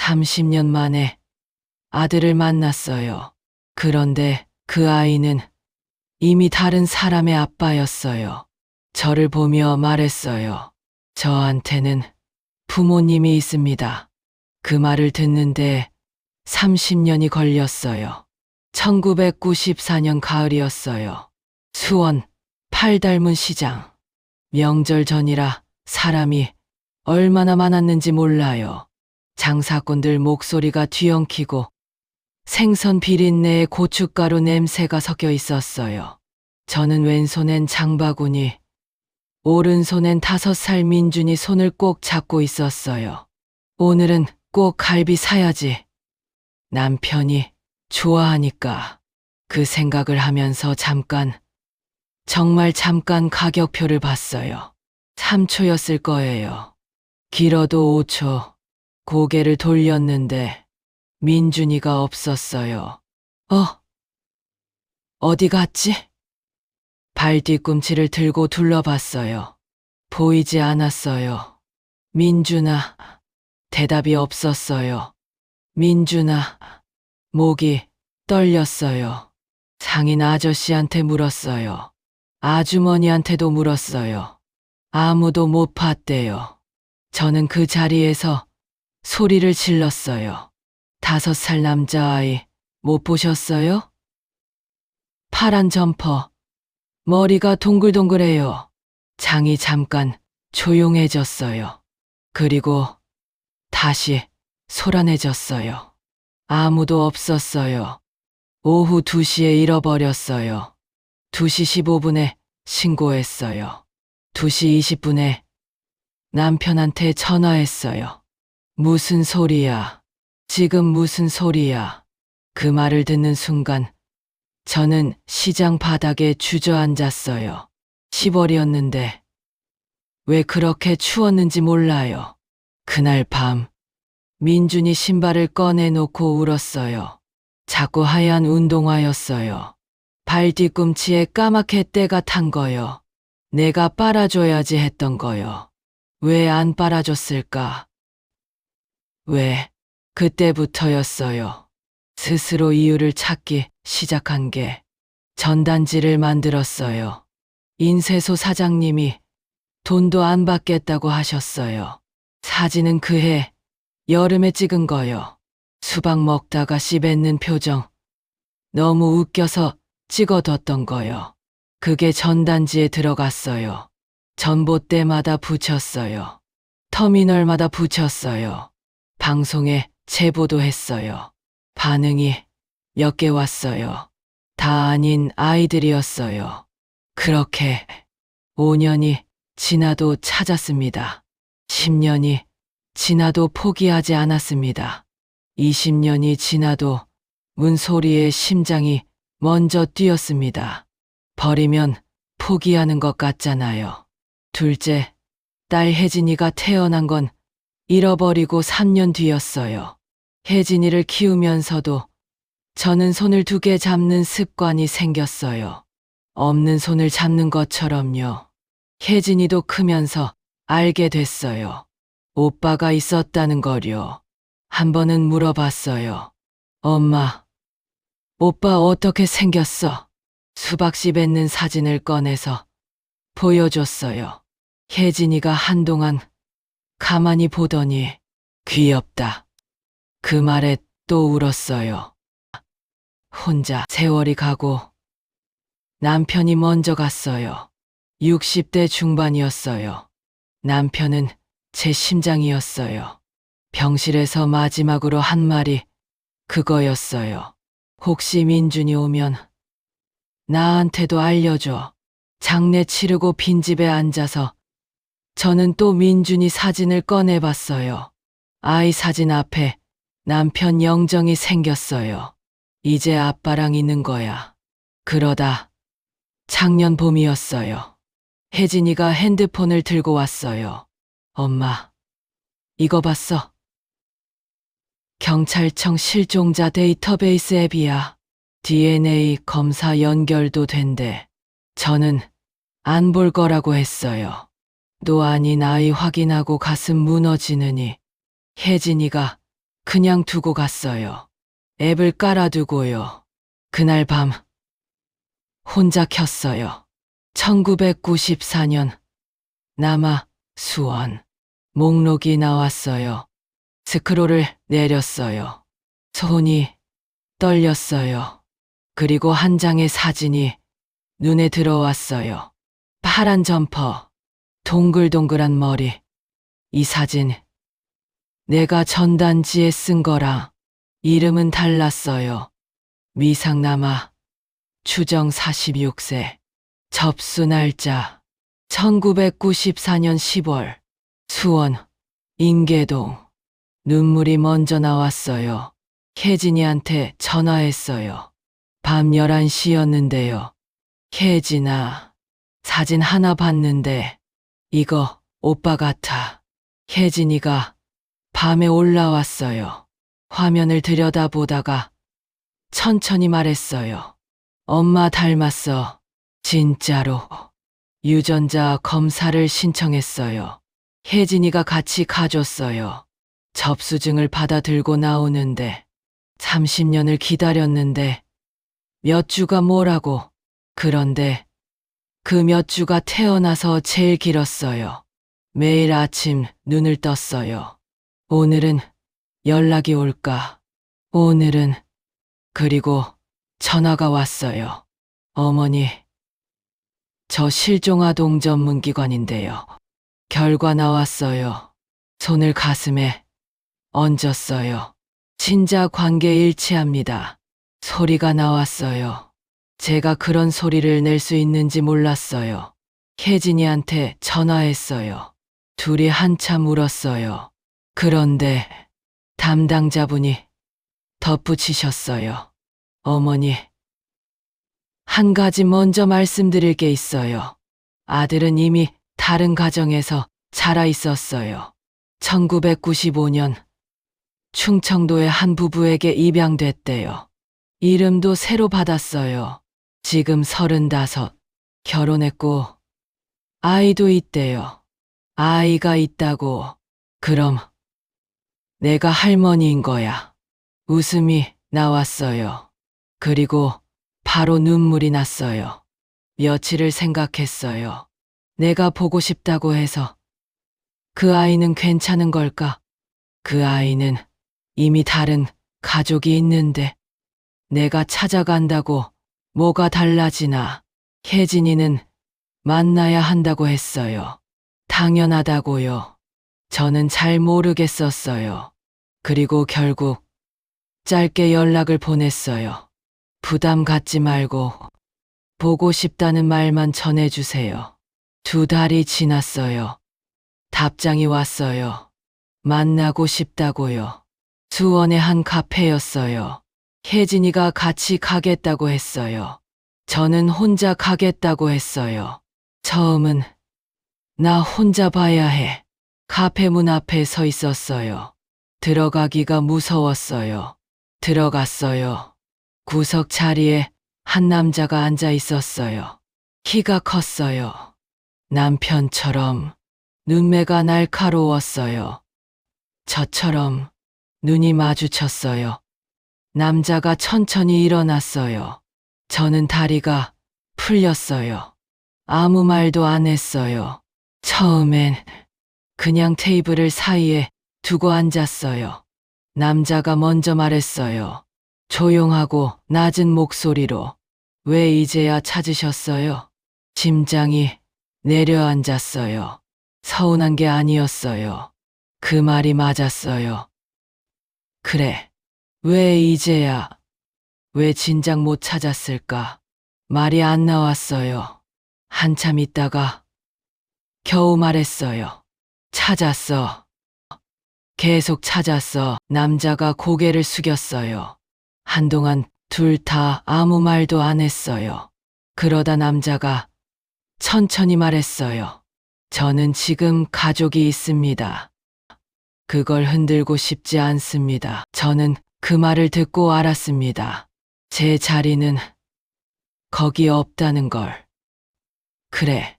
30년 만에 아들을 만났어요. 그런데 그 아이는 이미 다른 사람의 아빠였어요. 저를 보며 말했어요. 저한테는 부모님이 있습니다. 그 말을 듣는데 30년이 걸렸어요. 1994년 가을이었어요. 수원 팔달문 시장. 명절 전이라 사람이 얼마나 많았는지 몰라요. 장사꾼들 목소리가 뒤엉키고 생선 비린내에 고춧가루 냄새가 섞여 있었어요. 저는 왼손엔 장바구니, 오른손엔 5살 민준이 손을 꼭 잡고 있었어요. 오늘은 꼭 갈비 사야지. 남편이 좋아하니까. 그 생각을 하면서 정말 잠깐 가격표를 봤어요. 3초였을 거예요. 길어도 5초. 고개를 돌렸는데 민준이가 없었어요. 어디 갔지? 발 뒤꿈치를 들고 둘러봤어요. 보이지 않았어요. 민준아. 대답이 없었어요. 민준아. 목이 떨렸어요. 상인 아저씨한테 물었어요. 아주머니한테도 물었어요. 아무도 못 봤대요. 저는 그 자리에서 소리를 질렀어요. 5살 남자아이 못 보셨어요? 파란 점퍼, 머리가 동글동글해요. 장이 잠깐 조용해졌어요. 그리고 다시 소란해졌어요. 아무도 없었어요. 오후 2시에 잃어버렸어요. 2시 15분에 신고했어요. 2시 20분에 남편한테 전화했어요. 무슨 소리야? 지금 무슨 소리야? 그 말을 듣는 순간 저는 시장 바닥에 주저앉았어요. 10월이었는데 왜 그렇게 추웠는지 몰라요. 그날 밤 민준이 신발을 꺼내놓고 울었어요. 자꾸 하얀 운동화였어요. 발 뒤꿈치에 까맣게 때가 탄 거요. 내가 빨아줘야지 했던 거요. 왜 안 빨아줬을까? 왜? 그때부터였어요. 스스로 이유를 찾기 시작한 게. 전단지를 만들었어요. 인쇄소 사장님이 돈도 안 받겠다고 하셨어요. 사진은 그해 여름에 찍은 거요. 수박 먹다가 씨 뱉는 표정. 너무 웃겨서 찍어뒀던 거요. 그게 전단지에 들어갔어요. 전봇대마다 붙였어요. 터미널마다 붙였어요. 방송에 제보도 했어요. 반응이 몇 개 왔어요. 다 아닌 아이들이었어요. 그렇게 5년이 지나도 찾았습니다. 10년이 지나도 포기하지 않았습니다. 20년이 지나도 문소리에 심장이 먼저 뛰었습니다. 버리면 포기하는 것 같잖아요. 둘째, 딸 혜진이가 태어난 건 잃어버리고 3년 뒤였어요. 혜진이를 키우면서도 저는 손을 2개 잡는 습관이 생겼어요. 없는 손을 잡는 것처럼요. 혜진이도 크면서 알게 됐어요. 오빠가 있었다는 걸요. 한 번은 물어봤어요. 엄마, 오빠 어떻게 생겼어? 수박씨 뱉는 사진을 꺼내서 보여줬어요. 혜진이가 한동안 가만히 보더니 귀엽다. 그 말에 또 울었어요. 혼자 세월이 가고 남편이 먼저 갔어요. 60대 중반이었어요. 남편은 제 심장이었어요. 병실에서 마지막으로 한 말이 그거였어요. 혹시 민준이 오면 나한테도 알려줘. 장례 치르고 빈집에 앉아서 저는 또 민준이 사진을 꺼내봤어요. 아이 사진 앞에 남편 영정이 생겼어요. 이제 아빠랑 있는 거야. 그러다 작년 봄이었어요. 혜진이가 핸드폰을 들고 왔어요. 엄마, 이거 봤어? 경찰청 실종자 데이터베이스 앱이야. DNA 검사 연결도 된대. 저는 안 볼 거라고 했어요. 또 아닌 아이 확인하고 가슴 무너지느니 혜진이가 그냥 두고 갔어요. 앱을 깔아두고요. 그날 밤 혼자 켰어요. 1994년 남아 수원 목록이 나왔어요. 스크롤을 내렸어요. 손이 떨렸어요. 그리고 한 장의 사진이 눈에 들어왔어요. 파란 점퍼, 동글동글한 머리. 이 사진 내가 전단지에 쓴 거랑 이름은 달랐어요. 미상남아, 추정 46세, 접수 날짜 1994년 10월, 수원, 인계동. 눈물이 먼저 나왔어요. 혜진이한테 전화했어요. 밤 11시였는데요. 혜진아, 사진 하나 봤는데 이거 오빠 같아. 혜진이가 밤에 올라왔어요. 화면을 들여다보다가 천천히 말했어요. 엄마 닮았어. 진짜로. 유전자 검사를 신청했어요. 혜진이가 같이 가줬어요. 접수증을 받아 들고 나오는데 30년을 기다렸는데 몇 주가 뭐라고. 그런데 그 몇 주가 태어나서 제일 길었어요. 매일 아침 눈을 떴어요. 오늘은 연락이 올까? 오늘은. 그리고 전화가 왔어요. 어머니, 저 실종아동 전문기관인데요. 결과 나왔어요. 손을 가슴에 얹었어요. 친자 관계 일치합니다. 소리가 나왔어요. 제가 그런 소리를 낼 수 있는지 몰랐어요. 혜진이한테 전화했어요. 둘이 한참 울었어요. 그런데 담당자분이 덧붙이셨어요. 어머니, 한 가지 먼저 말씀드릴 게 있어요. 아들은 이미 다른 가정에서 자라 있었어요. 1995년 충청도의 한 부부에게 입양됐대요. 이름도 새로 받았어요. 지금 35, 결혼했고 아이도 있대요. 아이가 있다고. 그럼 내가 할머니인 거야. 웃음이 나왔어요. 그리고 바로 눈물이 났어요. 며칠을 생각했어요. 내가 보고 싶다고 해서 그 아이는 괜찮은 걸까? 그 아이는 이미 다른 가족이 있는데 내가 찾아간다고 뭐가 달라지나. 혜진이는 만나야 한다고 했어요. 당연하다고요. 저는 잘 모르겠었어요. 그리고 결국 짧게 연락을 보냈어요. 부담 갖지 말고 보고 싶다는 말만 전해주세요. 2달이 지났어요. 답장이 왔어요. 만나고 싶다고요. 수원의 한 카페였어요. 혜진이가 같이 가겠다고 했어요. 저는 혼자 가겠다고 했어요. 처음은 나 혼자 봐야 해. 카페 문 앞에 서 있었어요. 들어가기가 무서웠어요. 들어갔어요. 구석 자리에 한 남자가 앉아 있었어요. 키가 컸어요. 남편처럼 눈매가 날카로웠어요. 저처럼 눈이 마주쳤어요. 남자가 천천히 일어났어요. 저는 다리가 풀렸어요. 아무 말도 안 했어요. 처음엔 그냥 테이블을 사이에 두고 앉았어요. 남자가 먼저 말했어요. 조용하고 낮은 목소리로. 왜 이제야 찾으셨어요? 심장이 내려앉았어요. 서운한 게 아니었어요. 그 말이 맞았어요. 그래, 왜 이제야? 왜 진작 못 찾았을까? 말이 안 나왔어요. 한참 있다가 겨우 말했어요. 찾았어. 계속 찾았어. 남자가 고개를 숙였어요. 한동안 둘 다 아무 말도 안 했어요. 그러다 남자가 천천히 말했어요. 저는 지금 가족이 있습니다. 그걸 흔들고 싶지 않습니다. 저는 그 말을 듣고 알았습니다. 제 자리는 거기 없다는 걸. 그래,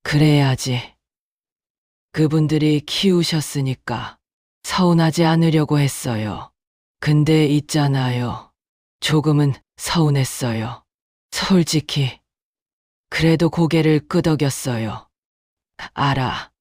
그래야지. 그분들이 키우셨으니까 서운하지 않으려고 했어요. 근데 있잖아요. 조금은 서운했어요. 솔직히. 그래도 고개를 끄덕였어요. 알아.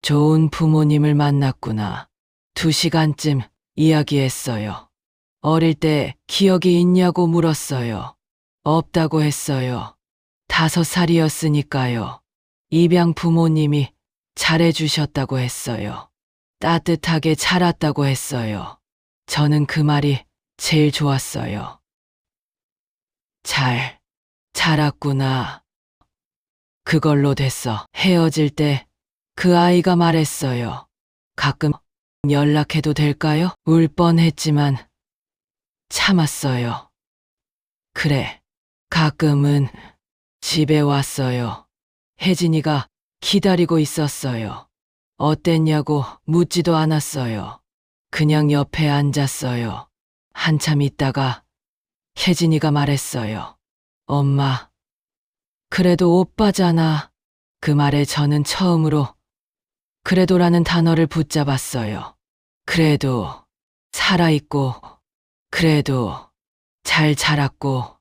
좋은 부모님을 만났구나. 2시간쯤 이야기했어요. 어릴 때 기억이 있냐고 물었어요. 없다고 했어요. 5살이었으니까요. 입양 부모님이 잘해주셨다고 했어요. 따뜻하게 자랐다고 했어요. 저는 그 말이 제일 좋았어요. 잘 자랐구나. 그걸로 됐어. 헤어질 때 그 아이가 말했어요. 가끔 연락해도 될까요? 울 뻔했지만 참았어요. 그래. 가끔은 집에 왔어요. 혜진이가 기다리고 있었어요. 어땠냐고 묻지도 않았어요. 그냥 옆에 앉았어요. 한참 있다가 혜진이가 말했어요. 엄마, 그래도 오빠잖아. 그 말에 저는 처음으로 그래도라는 단어를 붙잡았어요. 그래도 살아있고, 그래도 잘 자랐고,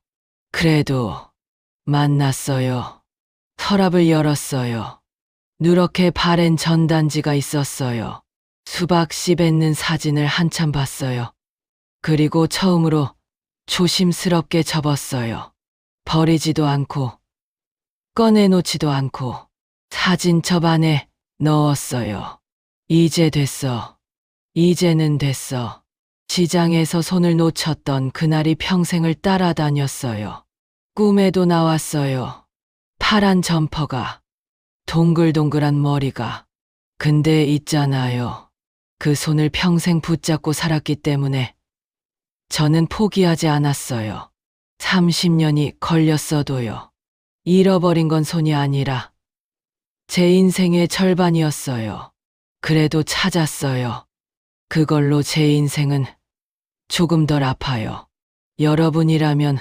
그래도 만났어요. 서랍을 열었어요. 누렇게 바랜 전단지가 있었어요. 수박 씨 뱉는 사진을 한참 봤어요. 그리고 처음으로 조심스럽게 접었어요. 버리지도 않고, 꺼내놓지도 않고, 사진첩 안에 넣었어요. 이제 됐어. 이제는 됐어. 시장에서 손을 놓쳤던 그날이 평생을 따라다녔어요. 꿈에도 나왔어요. 파란 점퍼가, 동글동글한 머리가. 근데 있잖아요. 그 손을 평생 붙잡고 살았기 때문에 저는 포기하지 않았어요. 30년이 걸렸어도요. 잃어버린 건 손이 아니라 제 인생의 절반이었어요. 그래도 찾았어요. 그걸로 제 인생은 조금 덜 아파요. 여러분이라면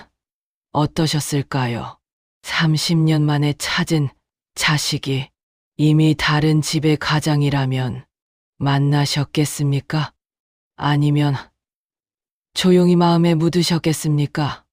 어떠셨을까요? 30년 만에 찾은 자식이 이미 다른 집의 가장이라면 만나셨겠습니까? 아니면 조용히 마음에 묻으셨겠습니까?